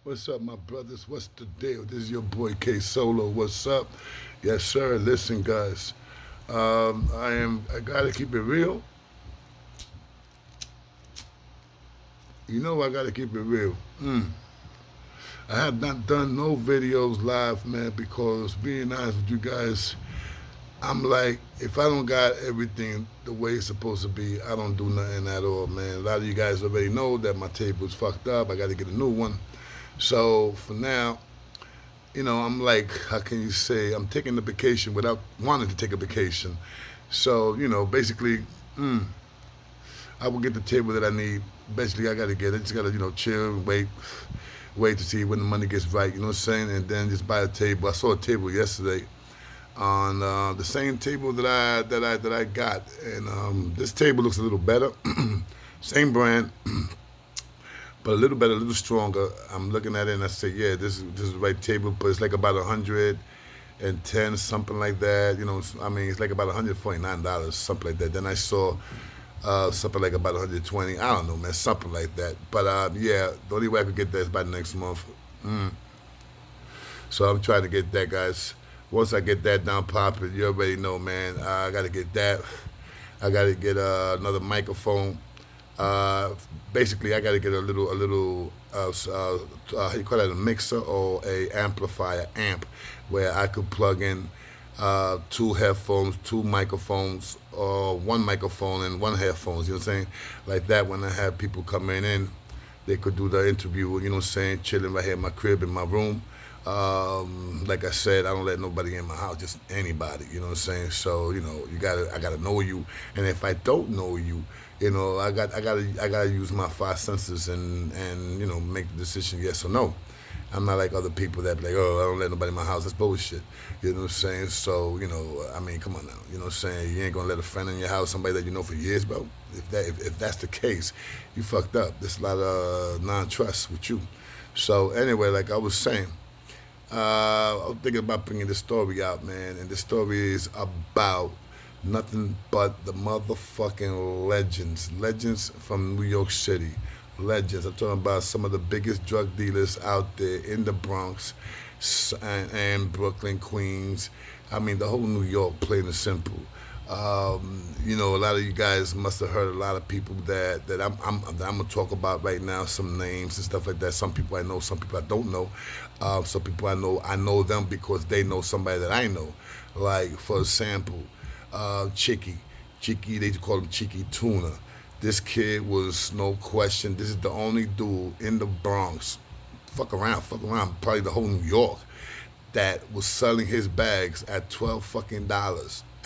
What's up, my brothers? What's the deal? This is your boy K Solo. What's up? Yes, sir. Listen, guys. I gotta keep it real. You know I gotta keep it real. I have not done no videos live, man, because being honest with you guys, I'm like, if I don't got everything the way it's supposed to be, I don't do nothing at all, man. A lot of you guys already know that my table's fucked up. I gotta get a new one. So for now, I'm like, how can you say, I'm taking a vacation without wanting to take a vacation. So, basically, mm, I will get the table that I need. Basically, I got to get it. Just got to, chill and wait to see when the money gets right, you know what I'm saying? And then just buy a table. I saw a table yesterday on the same table that I got. And this table looks a little better. Same brand, but a little better, a little stronger. I'm looking at it and I say, yeah, this is the right table, but it's like about 110, something like that. I mean, it's like about $149, something like that. Then I saw something like about 120. I don't know, man, something like that. But yeah, the only way I could get that is by next month. Mm. So I'm trying to get that, guys. Once I get that down popping, you already know, man. I got to get that. I got to get another microphone. Uh, Basically, I got to get how you call that, a mixer or a amplifier amp, where I could plug in two headphones, two microphones, or one microphone and one headphones. You know what I'm saying? Like that, when I have people coming in, they could do the interview. You know what I'm saying? Chilling right here in my crib in my room. Like I said, I don't let nobody in my house, just anybody. You know what I'm saying? So I gotta know you, and if I don't know you, I gotta use my five senses and make the decision yes or no. I'm not like other people that be like, oh, I don't let nobody in my house. That's bullshit. You know what I'm saying? So, I mean, come on now. You know what I'm saying? You ain't gonna let a friend in your house, somebody that you know for years, bro. If that's the case, you fucked up. There's a lot of non-trust with you. So anyway, like I was saying, I was thinking about bringing this story out, man, and the story is about nothing but the motherfucking legends from New York City. Legends. I'm talking about some of the biggest drug dealers out there in the Bronx and Brooklyn, Queens. I mean, the whole New York, plain and simple. A lot of you guys must have heard a lot of people that I'm gonna talk about right now, some names and stuff like that. Some people I know, some people I don't know. Some people I know them because they know somebody that I know. Like for example, Chicky, they call him Chicky Tuna. This kid was no question. This is the only dude in the Bronx, fuck around, probably the whole New York, that was selling his bags at $12 fucking.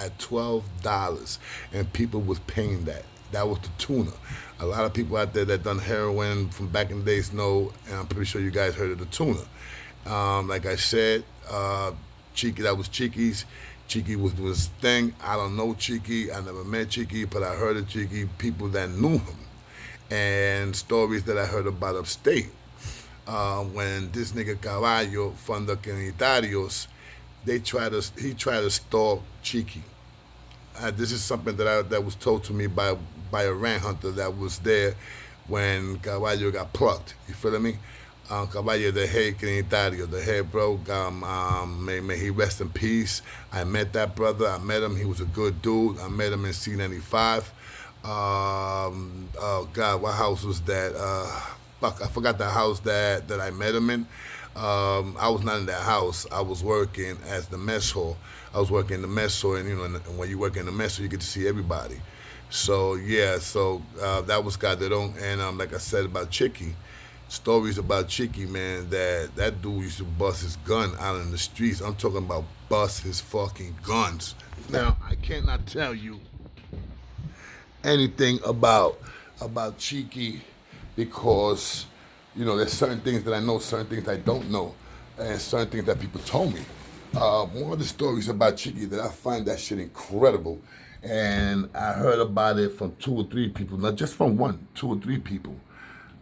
At $12, and people was paying that. That was the tuna. A lot of people out there that done heroin from back in the days know, and I'm pretty sure you guys heard of the tuna. Like I said, Cheeky, that was Cheeky's. Cheeky was doing his thing. I don't know Cheeky. I never met Cheeky, but I heard of Cheeky, people that knew him, and stories that I heard about upstate. When this nigga Caballo from the Canitarios, he tried to stalk Cheeky. This is something that was told to me by a ranch hunter that was there when Caballo got plucked. You feel me? Caballo, the head Trinitario, the head bro. May he rest in peace. I met that brother. I met him. He was a good dude. I met him in C95. Oh God, what house was that? Fuck, I forgot the house that I met him in. I was not in that house. I was working as the mess hall. I was working in the mess hall, and and when you work in the mess hall, you get to see everybody. So yeah, that was Calderon, and like I said about Chicky, stories about Chicky, man. That dude used to bust his gun out in the streets. I'm talking about bust his fucking guns. Now I cannot tell you anything about Cheeky because there's certain things that I know, certain things I don't know, and certain things that people told me. One of the stories about Cheeky that I find that shit incredible, and I heard about it from two or three people, not just from one, two or three people.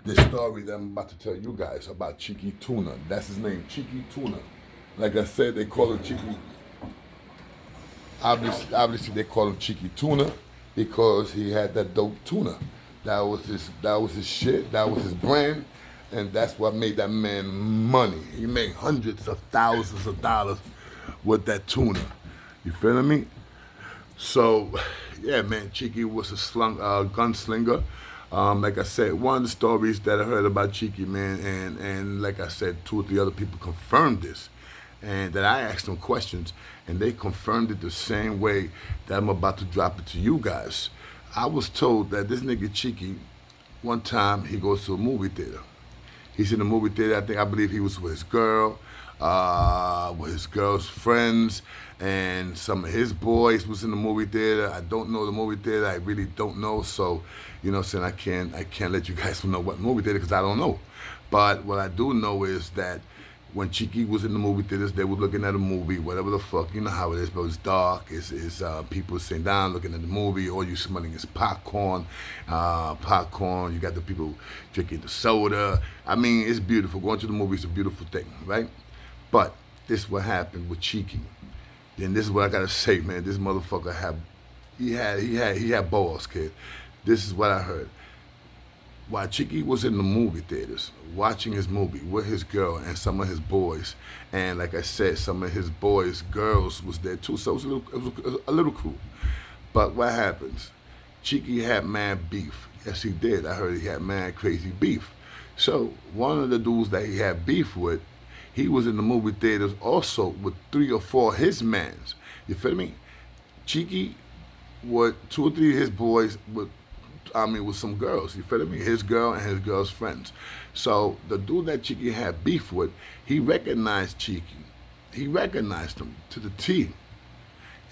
This story that I'm about to tell you guys about Chicky Tuna. That's his name, Chicky Tuna. Like I said, they call him Chicky. Obviously, they call him Chicky Tuna because he had that dope tuna. That was his shit. That was his brand. And that's what made that man money. He made hundreds of thousands of dollars with that tuna. You feel me? So, yeah, man, Cheeky was a gunslinger. Like I said, one of the stories that I heard about Cheeky, man, and like I said, two or three other people confirmed this, and that I asked them questions, and they confirmed it the same way that I'm about to drop it to you guys. I was told that this nigga Cheeky, one time he goes to a movie theater. He's in the movie theater. I believe he was with his girl, with his girl's friends, and some of his boys was in the movie theater. I don't know the movie theater. I really don't know. So, you know what I'm saying? I can't let you guys know what movie theater because I don't know. But what I do know is that when Cheeky was in the movie theaters, they were looking at a movie, whatever the fuck, you know how it is, but it's dark, it's people sitting down looking at the movie, all you smelling is popcorn, you got the people drinking the soda. I mean, it's beautiful. Going to the movie is a beautiful thing, right? But this is what happened with Cheeky. And this is what I gotta say, man. This motherfucker he had balls, kid. This is what I heard. While Cheeky was in the movie theaters watching his movie with his girl and some of his boys, and like I said, some of his boys' girls was there too, so it was a little crew. But what happens? Cheeky had mad beef. Yes, he did. I heard he had mad crazy beef. So one of the dudes that he had beef with, he was in the movie theaters also with 3 or 4 of his mans. You feel me? Cheeky with 2 or 3 of his boys with some girls, you feel me? His girl and his girl's friends. So the dude that Cheeky had beef with, he recognized Cheeky. He recognized him to the T.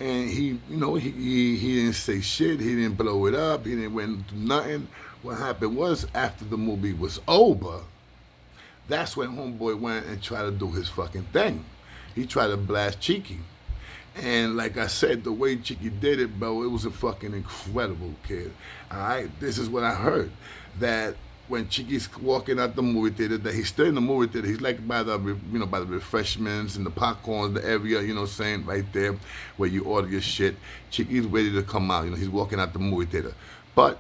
And he didn't say shit, he didn't blow it up, he didn't went do nothing. What happened was after the movie was over, that's when homeboy went and tried to do his fucking thing. He tried to blast Cheeky. And like I said, the way Cheeky did it, bro, it was a fucking incredible, kid. All right, this is what I heard. That when Cheeky's walking out the movie theater, that he's still in the movie theater. He's like by the refreshments and the popcorn, the area, you know what I'm saying, right there where you order your shit. Cheeky's ready to come out. You know, he's walking out the movie theater, but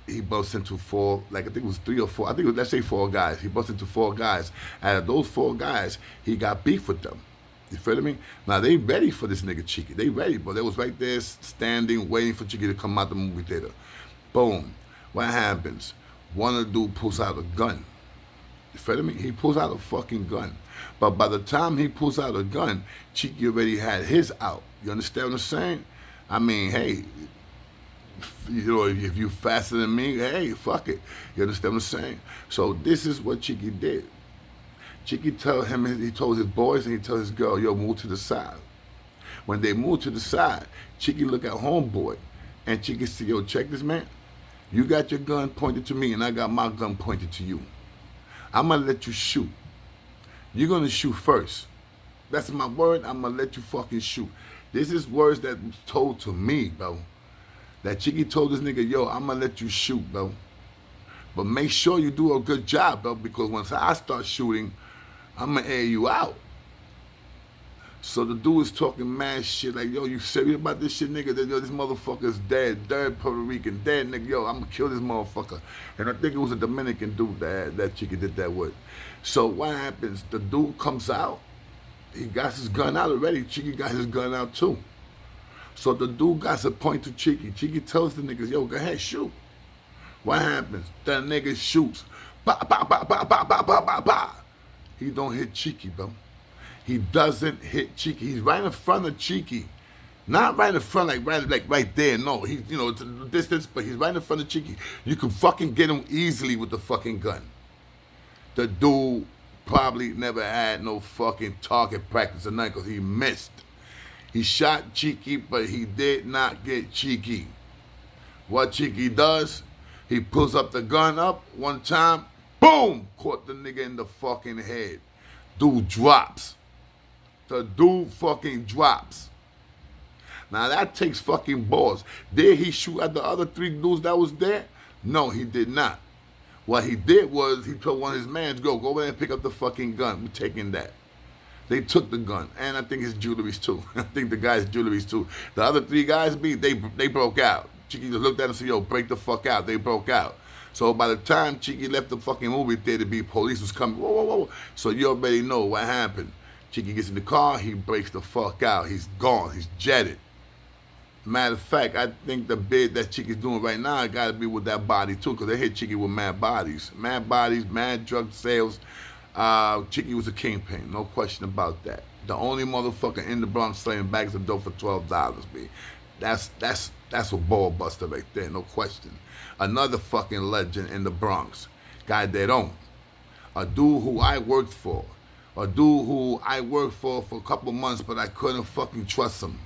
he busts into 4, like I think it was 3 or 4. I think it was, let's say 4 guys. He busts into 4 guys. Out of those 4 guys, he got beef with them. You feel me? Now, they ready for this nigga Cheeky. They ready, but they was right there standing, waiting for Cheeky to come out the movie theater. Boom. What happens? One of the dude pulls out a gun. You feel me? He pulls out a fucking gun. But by the time he pulls out a gun, Cheeky already had his out. You understand what I'm saying? I mean, hey, you know, if you faster than me, hey, fuck it. You understand what I'm saying? So this is what Cheeky did. Cheeky he told his boys and he told his girl, yo, move to the side. When they moved to the side, Cheeky look at homeboy and Cheeky said, yo, check this, man. You got your gun pointed to me and I got my gun pointed to you. I'm going to let you shoot. You're going to shoot first. That's my word. I'm going to let you fucking shoot. This is words that was told to me, bro. That Cheeky told this nigga, yo, I'm going to let you shoot, bro. But make sure you do a good job, bro, because once I start shooting, I'm going to air you out. So the dude is talking mad shit like, yo, you serious about this shit, nigga? Yo, this motherfucker's dead, Puerto Rican, dead, nigga. Yo, I'm going to kill this motherfucker. And I think it was a Dominican dude that Cheeky did that with. So what happens? The dude comes out. He got his gun out already. Cheeky got his gun out too. So the dude got to point to Cheeky. Cheeky tells the niggas, yo, go ahead, shoot. What happens? That nigga shoots. Bah, bah, bah, bah, bah, bah, bah, bah, bah. He don't hit Cheeky, bro. He doesn't hit Cheeky. He's right in front of Cheeky. Not right in front, like right there. No, he's, you know, it's a distance, but he's right in front of Cheeky. You can fucking get him easily with the fucking gun. The dude probably never had no fucking target practice or nothing because he missed. He shot Cheeky, but he did not get Cheeky. What Cheeky does, he pulls up the gun up one time, boom, caught the nigga in the fucking head. Dude drops. The dude fucking drops. Now that takes fucking balls. Did he shoot at the other 3 dudes that was there? No, he did not. What he did was he told one of his mans, go over there and pick up the fucking gun. We're taking that. They took the gun, and I think his jewelries too. I think the guy's jewelries too. The other 3 guys, they broke out. Cheeky just looked at him and said, yo, break the fuck out. They broke out. So by the time Chicky left the fucking movie theater, police was coming. Whoa, whoa, whoa. So you already know what happened. Chicky gets in the car, he breaks the fuck out. He's gone. He's jetted. Matter of fact, I think the bid that Chicky's doing right now got to be with that body too, because they hit Chicky with mad bodies, mad drug sales. Chicky was a kingpin, no question about that. The only motherfucker in the Bronx selling bags of dope for $12, B. That's a ball buster right there, no question. Another fucking legend in the Bronx, guy they don't. A dude who I worked for, a for a couple months, but I couldn't fucking trust him.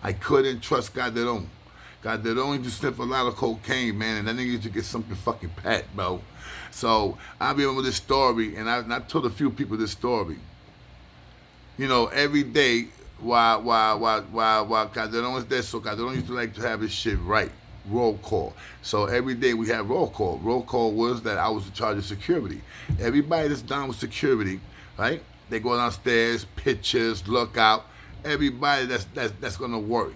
I couldn't trust Calderon. Calderon used to sniff a lot of cocaine, man, and that nigga used to get something fucking pet, bro. So I remember this story, and I told a few people this story. You know, every day while Calderon was there, so Calderon used to like to have his shit right. Roll call. So every day we had roll call. Roll call was that I was in charge of security. Everybody that's down with security, right? They go downstairs, pictures, look out. Everybody that's gonna work,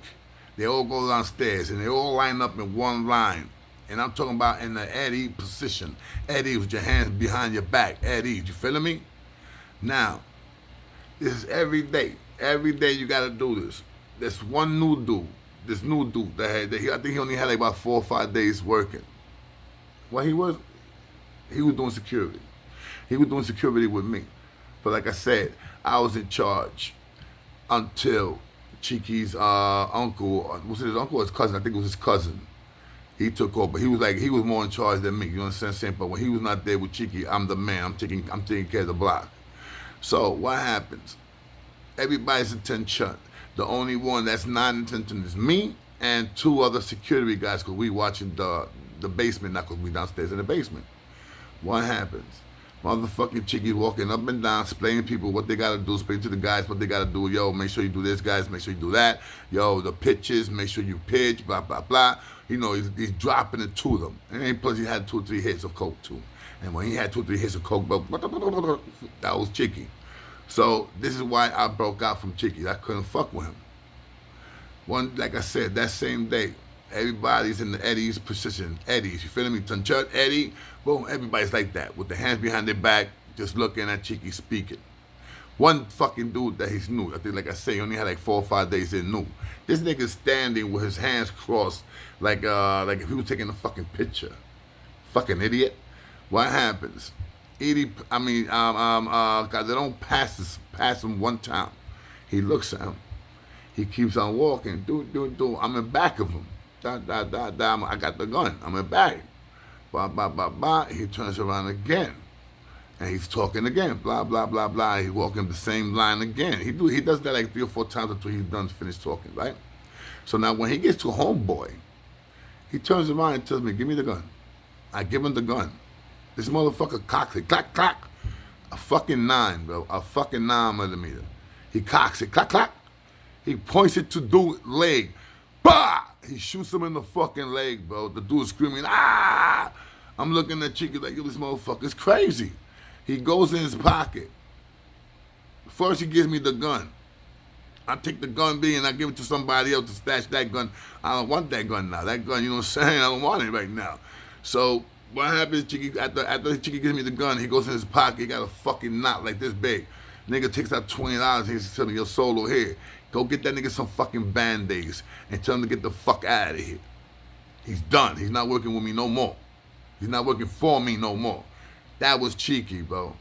they all go downstairs and they all line up in one line. And I'm talking about in the Eddie position. Eddie with your hands behind your back. Eddie, you feeling me? Now, this is every day. Every day you gotta do this. There's one new dude. This new dude I think he only had like about 4 or 5 days working. Well, he was doing security. He was doing security with me. But like I said, I was in charge until Chicky's uncle, was it his uncle or his cousin? I think it was his cousin. He took over. He was more in charge than me. You understand what I'm saying? But when he was not there with Chicky, I'm the man. I'm taking care of the block. So what happens? Everybody's attention. The only one that's not in attention is me and 2 other security guys, because we watching the basement, not because we downstairs in the basement. What happens? Motherfucking Chicky walking up and down, explaining to people what they gotta do, explaining to the guys what they gotta do. Yo, make sure you do this, guys. Make sure you do that. Yo, the pitches, make sure you pitch, blah, blah, blah. You know, he's dropping it to them. And plus he had 2 or 3 hits of coke too. And when he had 2 or 3 hits of coke, that was Chicky. So this is why I broke out from Chicky. I couldn't fuck with him. Like I said, that same day, everybody's in the Eddie's position. Eddie's, you feeling me? Tunchut, Eddie, boom, everybody's like that, with their hands behind their back, just looking at Chicky speaking. One fucking dude that he's new, I think, like I say, he only had like 4 or 5 days in new. This nigga standing with his hands crossed, like if he was taking a fucking picture. Fucking idiot. What happens? Calderon passes him one time. He looks at him. He keeps on walking. I'm in back of him. I got the gun. I'm in back. He turns around again. And he's talking again. Blah, blah, blah, blah. He's walking the same line again. He does that like 3 or 4 times until he's done finished talking, right? So now when he gets to homeboy, he turns around and tells me, give me the gun. I give him the gun. This motherfucker cocks it. Clack, clack. A fucking 9, bro. A fucking 9mm. He cocks it. Clack, clack. He points it to dude's leg. Bah! He shoots him in the fucking leg, bro. The dude's screaming, ah! I'm looking at Chicky like, yo, this motherfucker's crazy. He goes in his pocket. First, he gives me the gun. I take the gun, B, and I give it to somebody else to stash that gun. I don't want that gun now. That gun, you know what I'm saying? I don't want it right now. So what happens, Chicky, after Chicky gives me the gun, he goes in his pocket. He got a fucking knot like this big. Nigga takes out $20. He's telling me, yo, Solo, here. Go get that nigga some fucking Band-Aids and tell him to get the fuck out of here. He's done. He's not working with me no more. He's not working for me no more. That was Chicky, bro.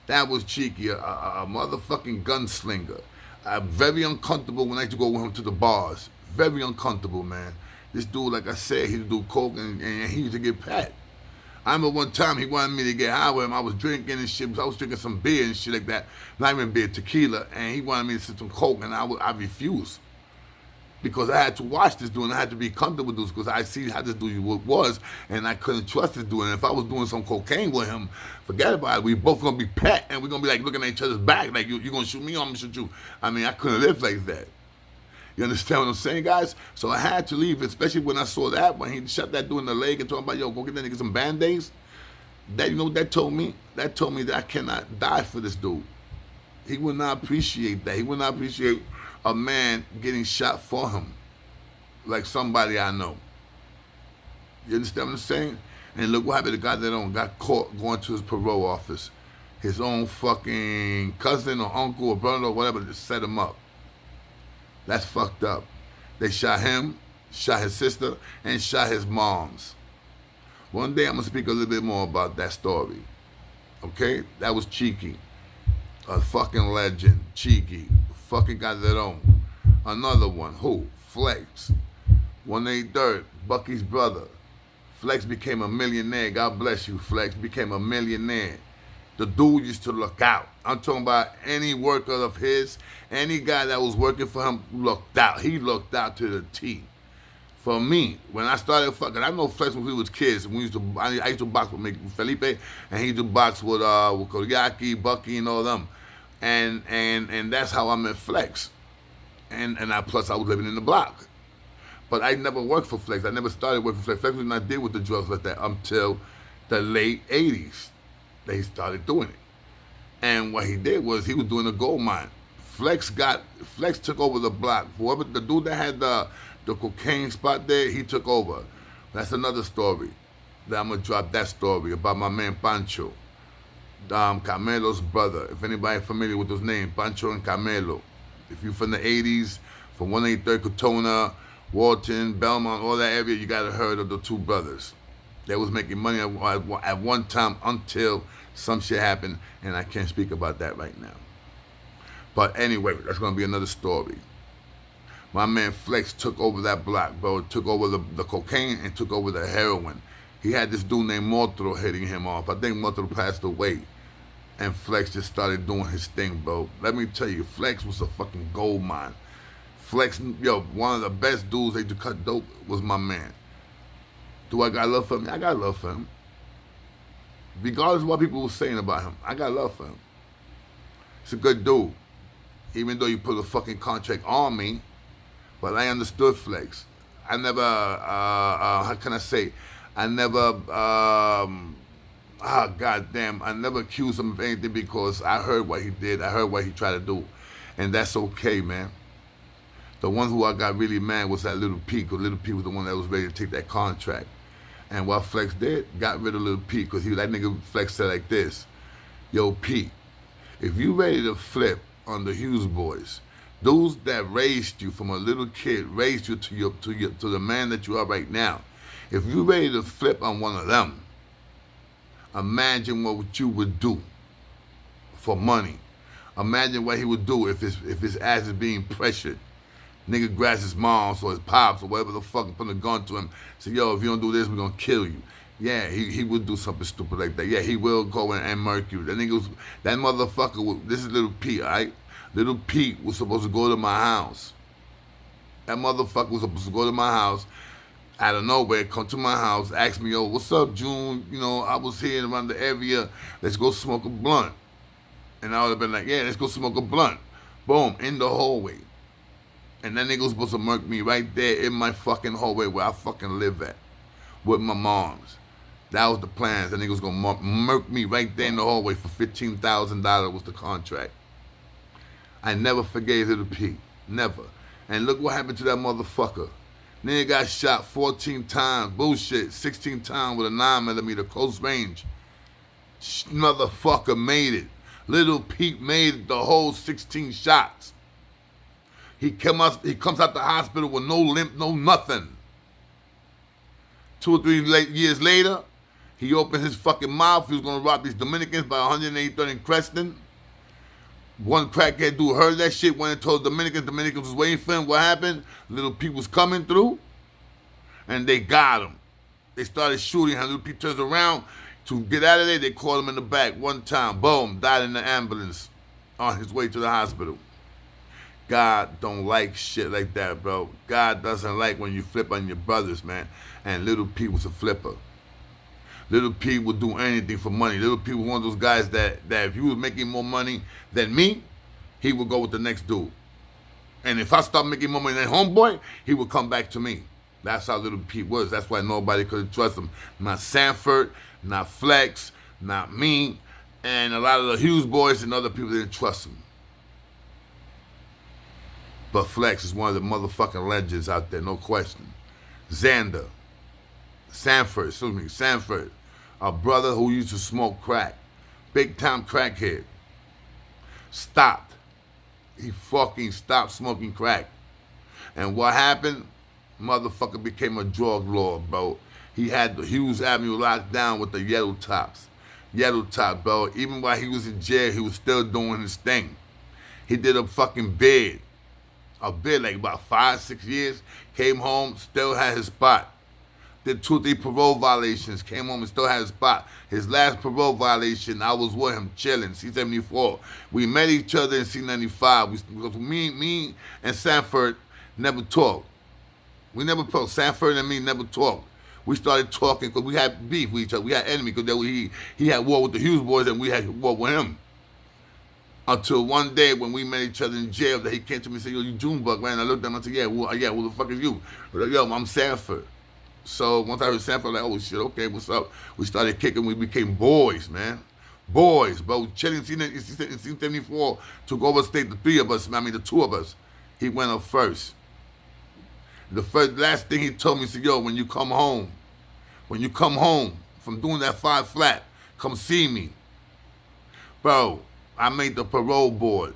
That was Chicky, a motherfucking gunslinger. Very uncomfortable when I used to go with him to the bars. Very uncomfortable, man. This dude, like I said, he used to do coke and he used to get pat. I remember one time he wanted me to get high with him. I was drinking and shit. I was drinking some beer and shit like that. Not even beer, tequila. And he wanted me to sip some coke, and I refused. Because I had to watch this dude, and I had to be comfortable with this, because I see how this dude was, and I couldn't trust this dude. And if I was doing some cocaine with him, forget about it. We both going to be pet, and we're going to be like looking at each other's back, like, you going to shoot me, or I'm going to shoot you. I mean, I couldn't live like that. You understand what I'm saying, guys? So I had to leave, especially when I saw that, when he shot that dude in the leg and talking about, yo, go get that nigga some Band-Aids. That, you know what that told me? That told me that I cannot die for this dude. He would not appreciate that. He would not appreciate a man getting shot for him, like somebody I know. You understand what I'm saying? And look what happened. The guy that got caught going to his parole office. His own fucking cousin or uncle or brother or whatever just set him up. That's fucked up. They shot him, shot his sister, and shot his moms. One day I'm going to speak a little bit more about that story. Okay? That was Chicky. A fucking legend. Chicky. Fucking Calderon. Another one. Who? Flex. 183rd. Bucky's brother. Flex became a millionaire. God bless you, Flex. Became a millionaire. The dude used to look out. I'm talking about any worker of his, any guy that was working for him looked out. He looked out to the T. For me, when I started fucking, I know Flex when we was kids. I used to box with Felipe, and he used to box with Koyaki, Bucky, and all them. And that's how I met Flex. And plus I was living in the block. But I never worked for Flex. I never started working for Flex. Flex was not deal with the drugs like that until the late 80s. They started doing it. And what he did was he was doing a gold mine. Flex took over the block. Whoever the dude that had the cocaine spot there, he took over. That's another story. That I'm gonna drop that story about my man Pancho. Camelo's brother. If anybody familiar with those names, Pancho and Camelo. If you're from the 80s, from 183rd Katona, Walton, Belmont, all that area, you gotta heard of the two brothers. They was making money at one time until some shit happened, and I can't speak about that right now. But anyway, that's gonna be another story. My man Flex took over that block, bro. Took over the cocaine and took over the heroin. He had this dude named Motro hitting him off. I think Motro passed away. And Flex just started doing his thing, bro. Let me tell you, Flex was a fucking gold mine. Flex, one of the best dudes they to cut dope was my man. Do I got love for him? I got love for him. Regardless of what people were saying about him, I got love for him. He's a good dude. Even though you put a fucking contract on me, but I understood Flex. I never, how can I say? I never, goddamn, I never accused him of anything because I heard what he did. I heard what he tried to do. And that's okay, man. The one who I got really mad was that Little Pete, because Little Pete was the one that was ready to take that contract. And what Flex did, got rid of Little Pete, because that nigga Flex said like this, yo, Pete, if you ready to flip on the Hughes boys, those that raised you from a little kid, raised you to the man that you are right now, if you ready to flip on one of them, imagine what you would do for money. Imagine what he would do if his ass is being pressured. Nigga grabs his moms or his pops or whatever the fuck and put a gun to him. Say, yo, if you don't do this, we're gonna kill you. Yeah, he would do something stupid like that. Yeah, he will go and murk you. That motherfucker, this is Little Pete, all right? Little Pete was supposed to go to my house. That motherfucker was supposed to go to my house, out of nowhere, come to my house, ask me, yo, what's up, June? I was here around the area. Let's go smoke a blunt. And I would have been like, yeah, let's go smoke a blunt. Boom, in the hallway. And that nigga was supposed to murk me right there in my fucking hallway where I fucking live at with my moms. That was the plans. That nigga was gonna murk me right there in the hallway for $15,000 was the contract. I never forgave Little Pete. Never. And look what happened to that motherfucker. Nigga got shot 14 times. Bullshit. 16 times with a 9mm close range. Motherfucker made it. Little Pete made the whole 16 shots. He comes out the hospital with no limp, no nothing. 2 or 3 years later, he opened his fucking mouth. He was going to rob these Dominicans by 183rd and Creston. One crackhead dude heard that shit, went and told Dominicans. Dominicans was waiting for him. What happened? Little Pete was coming through, and they got him. They started shooting him. Little Pete turns around to get out of there. They caught him in the back one time. Boom, died in the ambulance on his way to the hospital. God don't like shit like that, bro. God doesn't like when you flip on your brothers, man. And Little Pete was a flipper. Little Pete would do anything for money. Little Pete was one of those guys that if he was making more money than me, he would go with the next dude. And if I stopped making more money than homeboy, he would come back to me. That's how Little Pete was. That's why nobody could trust him. Not Sanford, not Flex, not me, and a lot of the Hughes boys and other people didn't trust him. But Flex is one of the motherfucking legends out there, no question. Xander Sanford, a brother who used to smoke crack, big time crackhead, stopped. He fucking stopped smoking crack. And what happened? Motherfucker became a drug lord, bro. He had the Hughes Avenue locked down with the yellow tops. Yellow top, bro. Even while he was in jail, he was still doing his thing. He did a fucking bid. A bid like about 5-6 years. Came home, still had his spot. Did 2-3 parole violations. Came home and still had his spot. His last parole violation, I was with him chilling, C-74. We met each other in C-95. Me and Sanford never talked. We never talked. Sanford and me never talked. We started talking because we had beef with each other. We had enemy because he had war with the Hughes boys and we had war with him. Until one day when we met each other in jail, that he came to me and said, "Yo, you Junebug, man." I looked at him and I said, "Yeah, who the fuck is you?" I was like, "Yo, I'm Sanford." So once I heard Sanford, I was like, "Oh shit, okay, what's up?" We started kicking. We became boys, man. Boys, bro. Chilling in C-74, took over state, the two of us. He went up first. Last thing he told me, he said, "Yo, when you come home from doing that 5 flat, come see me." Bro, I made the parole board.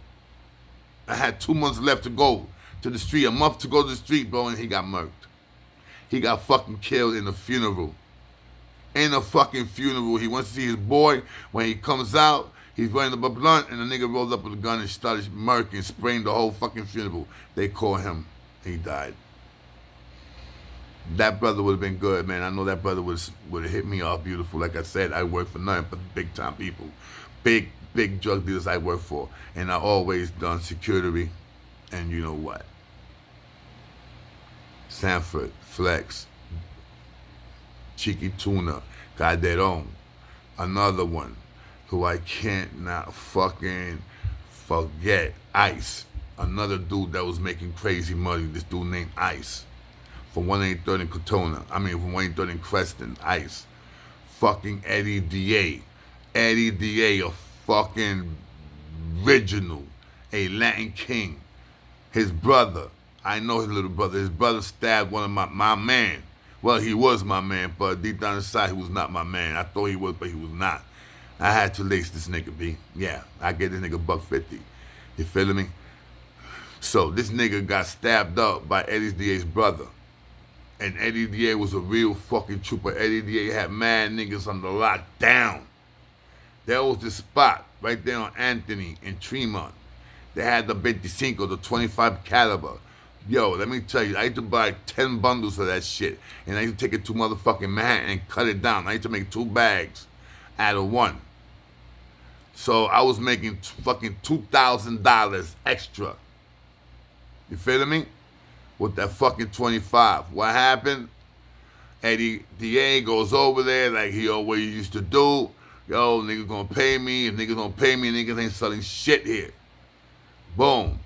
I had 2 months left to go to the street, a month to go to the street, bro, and he got murked. He got fucking killed in a funeral. In a fucking funeral. He went to see his boy. When he comes out, he's wearing a blunt, and the nigga rolled up with a gun and started murking, spraying the whole fucking funeral. They caught him. He died. That brother would have been good, man. I know that brother would have hit me off beautiful. Like I said, I work for nothing but big time people. Big drug dealers I work for. And I always done security. And you know what? Sanford, Flex, Chicky Tuna, got that on. Another one who I can't not fucking forget. Ice. Another dude that was making crazy money. This dude named Ice. From 183rd and from 183rd and Creston, Ice. Fucking Eddie D.A. Eddie D.A., a fucking original. A Latin king. His brother, I know his little brother. His brother stabbed one of my man. Well, he was my man, but deep down inside, he was not my man. I thought he was, but he was not. I had to lace this nigga, B. Yeah, I gave this nigga $150. You feeling me? So this nigga got stabbed up by Eddie D.A.'s brother. And Eddie D.A. was a real fucking trooper. Eddie D.A. had mad niggas on the lockdown. There was this spot right there on Anthony in Tremont. They had the 25, the 25 caliber. Yo, let me tell you, I used to buy 10 bundles of that shit. And I used to take it to motherfucking Manhattan and cut it down. I used to make 2 bags out of 1. So I was making fucking $2,000 extra. You feeling me? With that fucking 25. What happened? Eddie D.A. goes over there like he always used to do. Yo, niggas gonna pay me. If niggas don't pay me, niggas ain't selling shit here. Boom.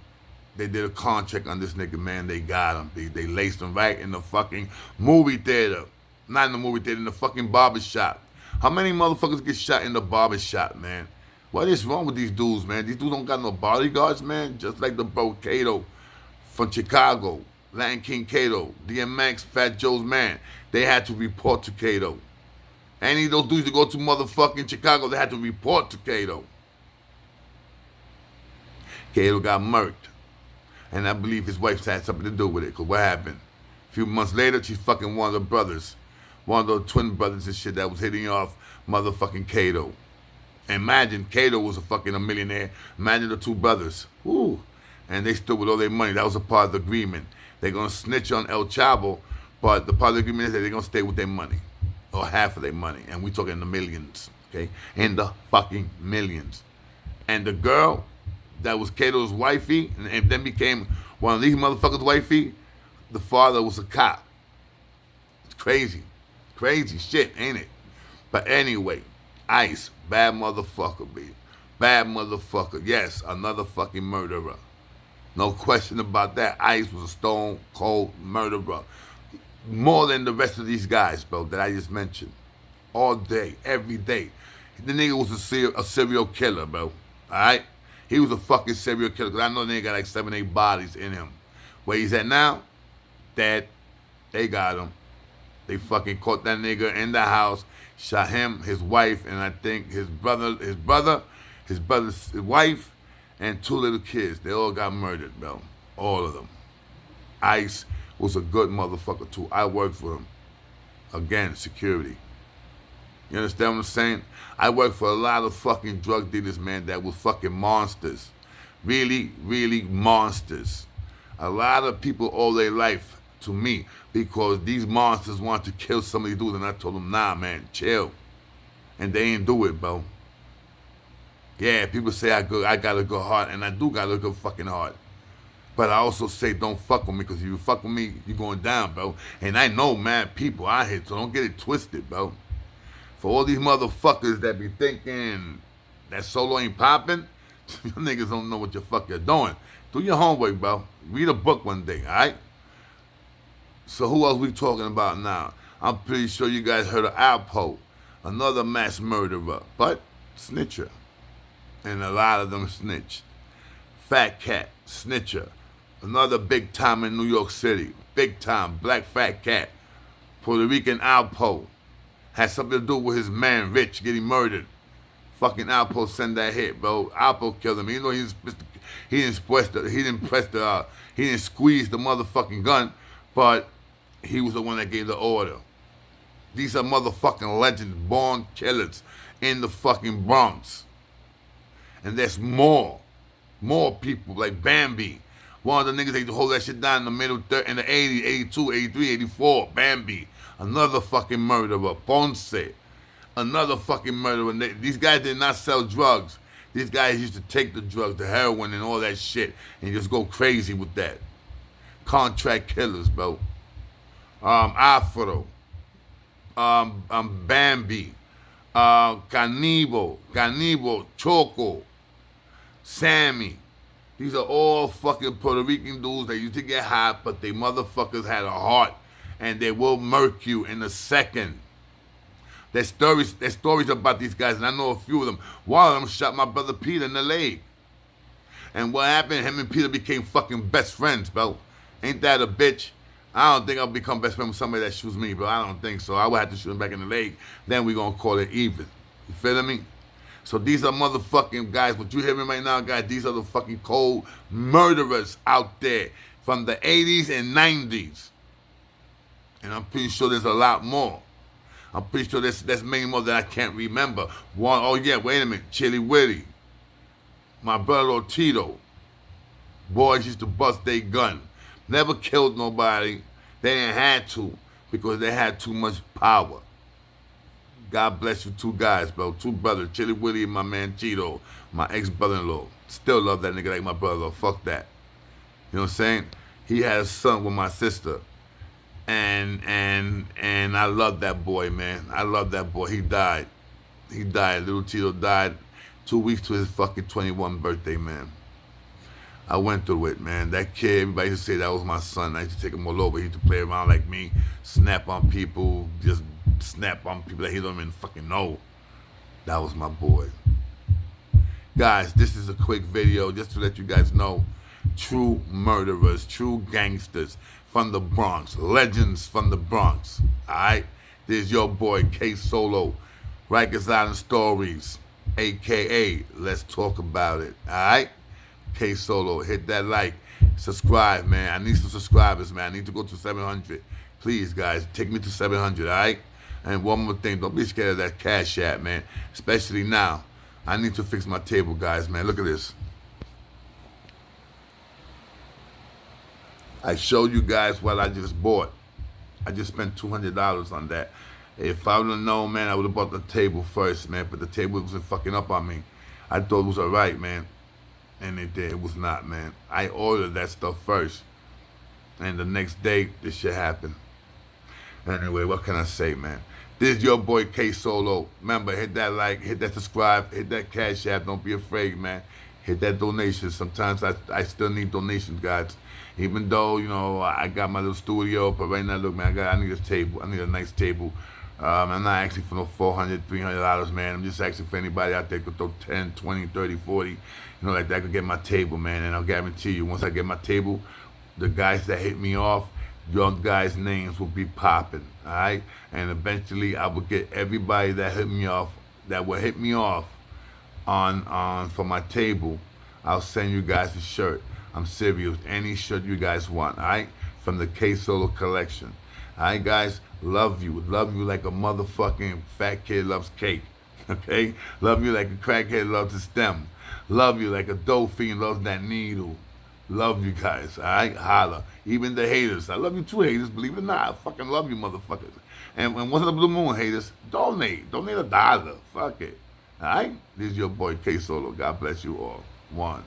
They did a contract on this nigga, man. They got him. They laced him right in the fucking movie theater. Not in the movie theater, in the fucking barber shop. How many motherfuckers get shot in the barber shop, man? What is wrong with these dudes, man? These dudes don't got no bodyguards, man. Just like the bro Cato from Chicago. Latin King Cato, DMX, Fat Joe's man. They had to report to Cato. Any of those dudes that go to motherfucking Chicago, they had to report to Cato. Cato got murked. And I believe his wife had something to do with it. Because what happened? A few months later, she's fucking one of the brothers. One of the twin brothers and shit that was hitting off motherfucking Cato. Imagine Cato was a millionaire. Imagine the 2 brothers. Woo. And they stood with all their money. That was a part of the agreement. They're going to snitch on El Chavo, but the part of the agreement is that they're going to stay with their money, or half of their money, and we're talking the millions, okay? In the fucking millions. And the girl that was Cato's wifey, and then became one of these motherfuckers' wifey, the father was a cop. It's crazy. Crazy shit, ain't it? But anyway, Ice, bad motherfucker, B. Bad motherfucker. Yes, another fucking murderer. No question about that. Ice was a stone cold murderer. More than the rest of these guys, bro, that I just mentioned. All day, every day. The nigga was a serial killer, bro. Alright? He was a fucking serial killer. Because I know the nigga got like 7, 8 bodies in him. Where he's at now? Dead. They got him. They fucking caught that nigga in the house, shot him, his wife, and I think his brother's wife, and two little kids. They all got murdered, bro. All of them. Ice was a good motherfucker too. I worked for him. Again, security. You understand what I'm saying? I worked for a lot of fucking drug dealers, man, that was fucking monsters. Really, really monsters. A lot of people owe their life to me because these monsters want to kill some of these dudes, and I told them, nah, man, chill. And they ain't do it, bro. Yeah, people say I got a good heart, and I do got a good fucking heart. But I also say don't fuck with me, because if you fuck with me, you going down, bro. And I know mad people out here, so don't get it twisted, bro. For all these motherfuckers that be thinking that solo ain't popping, you niggas don't know what the fuck you're doing. Do your homework, bro. Read a book one day, all right? So who else we talking about now? I'm pretty sure you guys heard of Alpo, another mass murderer, but snitcher. And a lot of them snitched. Fat Cat, snitcher. Another big time in New York City. Big time, black fat cat. Puerto Rican Alpo. Had something to do with his man, Rich, getting murdered. Fucking Alpo send that hit, bro. Alpo killed him. You know he didn't squeeze the motherfucking gun, but he was the one that gave the order. These are motherfucking legends, born killers in the fucking Bronx. And there's more people like Bambi. One of the niggas that used to hold that shit down in the middle, in the 80s, 82, 83, 84. Bambi. Another fucking murderer. Ponce. Another fucking murderer. These guys did not sell drugs. These guys used to take the drugs, the heroin and all that shit, and just go crazy with that. Contract killers, bro. Afro. Bambi. Canibo. Choco. Sammy. These are all fucking Puerto Rican dudes that used to get hot, but they motherfuckers had a heart, and they will murk you in a second. There's stories about these guys, and I know a few of them. One of them shot my brother Peter in the leg. And what happened, him and Peter became fucking best friends, bro. Ain't that a bitch? I don't think I'll become best friend with somebody that shoots me, bro. I don't think so. I would have to shoot him back in the leg. Then we gonna call it even. You feel me? So these are motherfucking guys. What you hearing right now, guys, these are the fucking cold murderers out there from the 80s and 90s. And I'm pretty sure there's a lot more. I'm pretty sure there's many more that I can't remember. One, oh yeah, wait a minute, Chili Willy. My brother Tito. Boys used to bust their gun. Never killed nobody. They didn't have to because they had too much power. God bless you, two guys, bro. Two brothers, Chili Willy and my man Cheeto, my ex-brother-in-law. Still love that nigga like my brother-in-law. Fuck that. You know what I'm saying? He had a son with my sister. And I love that boy, man. I love that boy. He died. Little Tito died 2 weeks to his fucking 21st birthday, man. I went through it, man. That kid, everybody used to say that was my son. I used to take him all over. He used to play around like me, snap on people, just snap on people that he don't even fucking know. That was my boy. Guys, this is a quick video just to let you guys know. True murderers, true gangsters from the Bronx. Legends from the Bronx. Alright? There's your boy K Solo. Rikers Island Stories. AKA Let's Talk About It. Alright? K Solo. Hit that like. Subscribe, man. I need some subscribers, man. I need to go to 700. Please, guys, take me to 700, alright? And one more thing, don't be scared of that Cashapp, man. Especially now. I need to fix my table, guys, man. Look at this. I showed you guys what I just bought. I just spent $200 on that. If I would have known, man, I would have bought the table first, man. But the table wasn't fucking up on me. I thought it was alright, man. And it was not, man. I ordered that stuff first. And the next day, this shit happened. Anyway, what can I say, man? This is your boy K Solo. Remember, hit that like, hit that subscribe, hit that Cash App. Don't be afraid, man. Hit that donation. Sometimes I still need donations, guys. Even though, you know, I got my little studio, but right now, look, man, I need a table. I need a nice table. I'm not asking for no $400, $300, man. I'm just asking for anybody out there who could throw 10, 20, 30, 40, you know, like that could get my table, man. And I'll guarantee you, once I get my table, the guys that hit me off, your guys' names will be popping, all right? And eventually, I will get everybody that hit me off, that will hit me off on for my table. I'll send you guys a shirt. I'm serious. Any shirt you guys want, all right? From the K Solo collection. All right, guys. Love you like a motherfucking fat kid loves cake. Okay? Love you like a crackhead loves the stem. Love you like a dope fiend loves that needle. Love you guys, alright? Holla. Even the haters. I love you too, haters. Believe it or not. I fucking love you, motherfuckers. And once in the blue moon, haters, donate. Donate $1. Fuck it. Alright? This is your boy K Solo. God bless you all. One.